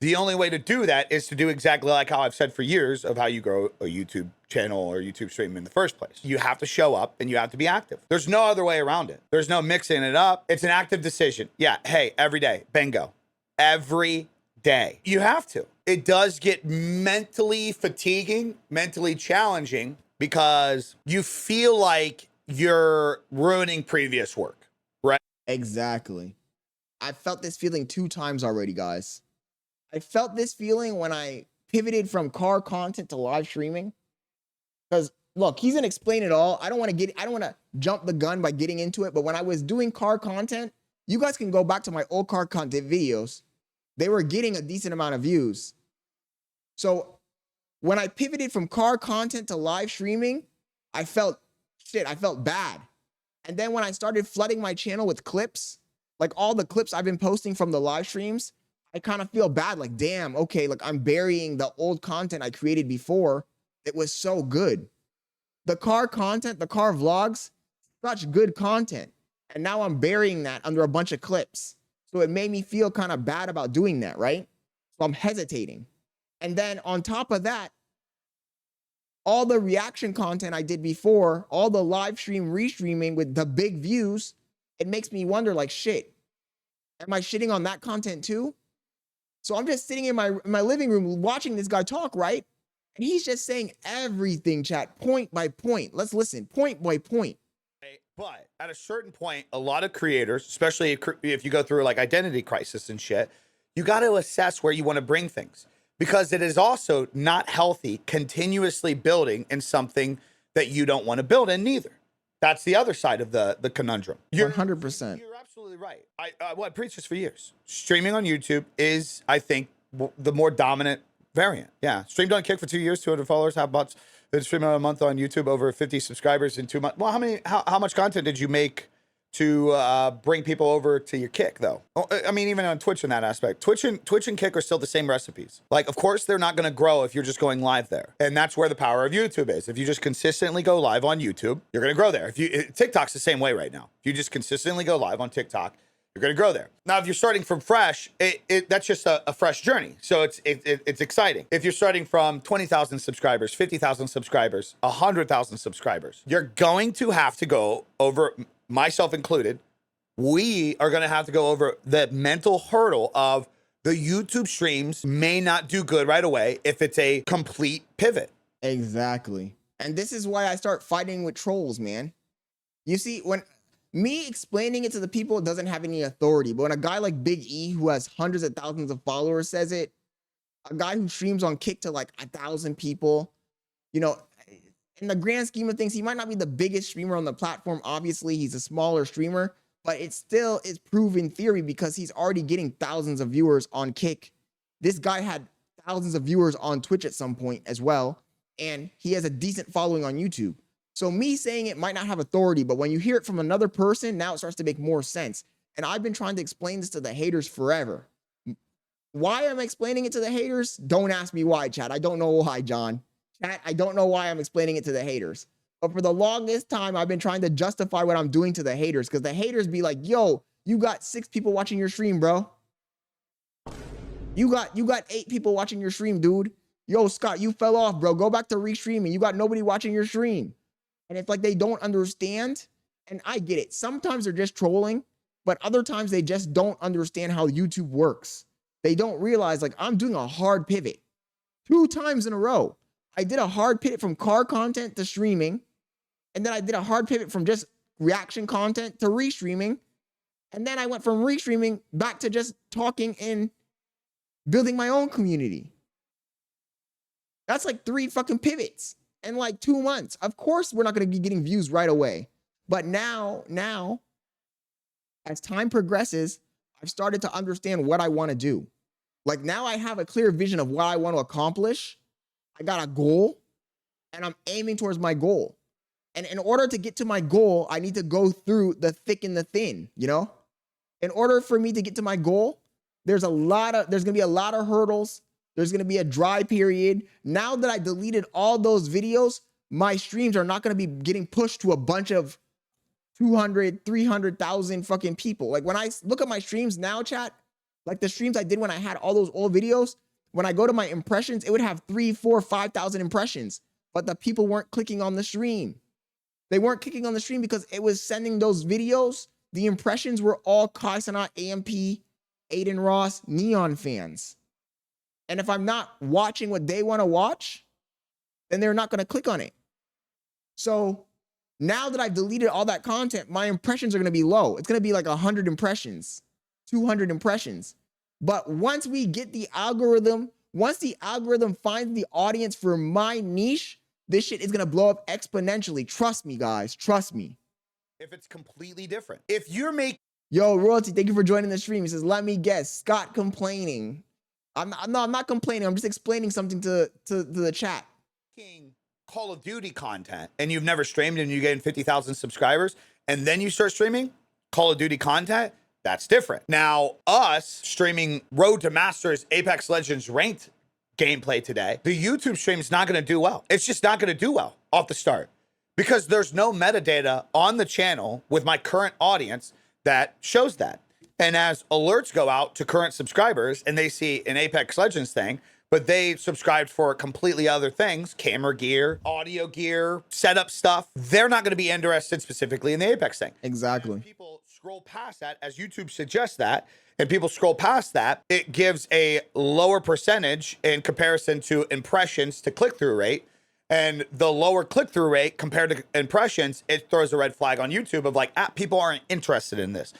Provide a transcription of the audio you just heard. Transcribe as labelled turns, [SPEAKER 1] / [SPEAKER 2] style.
[SPEAKER 1] The only way to do that is to do exactly like how I've said for years of how you grow a YouTube channel or YouTube stream in the first place. You have to show up and you have to be active. There's no other way around it. There's no mixing it up. It's an active decision. Yeah, hey, every day, bingo. Every day. You have to. It does get mentally fatiguing, mentally challenging, because you feel like you're ruining previous work, right?
[SPEAKER 2] Exactly. I felt this feeling 2 times already, guys. I felt this feeling when I pivoted from car content to live streaming. Because look, he's gonna explain it all. I don't want to jump the gun by getting into it, but when I was doing car content, you guys can go back to my old car content videos. They were getting a decent amount of views. So when I pivoted from car content to live streaming, I felt bad. And then when I started flooding my channel with clips, like all the clips I've been posting from the live streams, I kind of feel bad, like, damn, okay, like I'm burying the old content I created before. It was so good. The car content, the car vlogs, such good content. And now I'm burying that under a bunch of clips. So it made me feel kind of bad about doing that, right? So I'm hesitating. And then on top of that, all the reaction content I did before, all the live stream restreaming with the big views, it makes me wonder, like, shit, am I shitting on that content too? So I'm just sitting in my living room watching this guy talk, right? And he's just saying everything, chat, point by point. Let's listen, point by point.
[SPEAKER 1] But at a certain point, a lot of creators, especially if you go through like identity crisis and shit, you got to assess where you want to bring things, because it is also not healthy continuously building in something that you don't want to build in neither. That's the other side of the conundrum.
[SPEAKER 2] 100%.
[SPEAKER 1] You're absolutely right. I preached this for years. Streaming on YouTube is, I think, the more dominant variant. Yeah. Streamed on Kick for 2 years, 200 followers. How much? Been streaming a month on YouTube, over 50 subscribers in 2 months. Well, how much content did you make to bring people over to your Kick, though? I mean, even on Twitch in that aspect, Twitch and Kick are still the same recipes. Like, of course, they're not going to grow if you're just going live there. And that's where the power of YouTube is. If you just consistently go live on YouTube, you're going to grow there. TikTok's the same way right now. If you just consistently go live on TikTok, you're going to grow there. Now, if you're starting from fresh, that's just a fresh journey. So it's exciting. If you're starting from 20,000 subscribers, 50,000 subscribers, 100,000 subscribers, you're going to have to go over, myself included, we are going to have to go over the mental hurdle of the YouTube streams may not do good right away if it's a complete pivot.
[SPEAKER 2] Exactly. And this is why I start fighting with trolls, man. You see, when me explaining it to the people doesn't have any authority, but when a guy like Big E, who has hundreds of thousands of followers, says it, a guy who streams on Kick to like 1,000 people, you know, in the grand scheme of things, he might not be the biggest streamer on the platform. Obviously, he's a smaller streamer, but it still is proven theory because he's already getting thousands of viewers on Kick. This guy had thousands of viewers on Twitch at some point as well, and he has a decent following on YouTube. So me saying it might not have authority, but when you hear it from another person, now it starts to make more sense. And I've been trying to explain this to the haters forever. Why am I explaining it to the haters? Don't ask me why, chat. I don't know why, John. Chat, I don't know why I'm explaining it to the haters. But for the longest time, I've been trying to justify what I'm doing to the haters, because the haters be like, yo, you got 6 people watching your stream, bro. You got 8 people watching your stream, dude. Yo, Scott, you fell off, bro. Go back to restreaming. You got nobody watching your stream. And it's like they don't understand. And I get it. Sometimes they're just trolling, but other times they just don't understand how YouTube works. They don't realize, like, I'm doing a hard pivot 2 times in a row. I did a hard pivot from car content to streaming. And then I did a hard pivot from just reaction content to restreaming. And then I went from restreaming back to just talking and building my own community. That's like 3 fucking pivots in like 2 months. Of course, we're not going to be getting views right away. But now, as time progresses, I've started to understand what I want to do. Like, now I have a clear vision of what I want to accomplish. I got a goal, and I'm aiming towards my goal. And in order to get to my goal, I need to go through the thick and the thin, you know? In order for me to get to my goal, there's going to be a lot of hurdles. There's going to be a dry period. Now that I deleted all those videos, my streams are not going to be getting pushed to a bunch of 200, 300,000 fucking people. Like, when I look at my streams now, chat, Like the streams I did when I had all those old videos, when I go to my impressions, it would have 3, 4, 5,000 impressions, but the people weren't clicking on the stream. They weren't clicking on the stream because it was sending those videos. The impressions were all Kai Sanat, AMP, Aiden Ross, Neon fans. And if I'm not watching what they want to watch, then they're not going to click on it. So now that I've deleted all that content, my impressions are going to be low. It's going to be like 100 impressions, 200 impressions. But once we get the algorithm, once the algorithm finds the audience for my niche, this shit is going to blow up exponentially. Trust me, guys. Trust me.
[SPEAKER 1] If it's completely different. If you're making...
[SPEAKER 2] Yo, Royalty, thank you for joining the stream. He says, let me guess, Scott complaining. I'm not complaining. I'm just explaining something to the chat.
[SPEAKER 1] Call of Duty content and you've never streamed and you get 50,000 subscribers and then you start streaming Call of Duty content, that's different. Now, us streaming Road to Masters Apex Legends ranked gameplay today, the YouTube stream is not going to do well. It's just not going to do well off the start because there's no metadata on the channel with my current audience that shows that. And as alerts go out to current subscribers and they see an Apex Legends thing, but they subscribed for completely other things, camera gear, audio gear, setup stuff, they're not going to be interested specifically in the Apex thing.
[SPEAKER 2] Exactly.
[SPEAKER 1] As people scroll past that, as YouTube suggests that, and people scroll past that, it gives a lower percentage in comparison to impressions to click-through rate. And the lower click-through rate compared to impressions, it throws a red flag on YouTube of like, people aren't interested in this.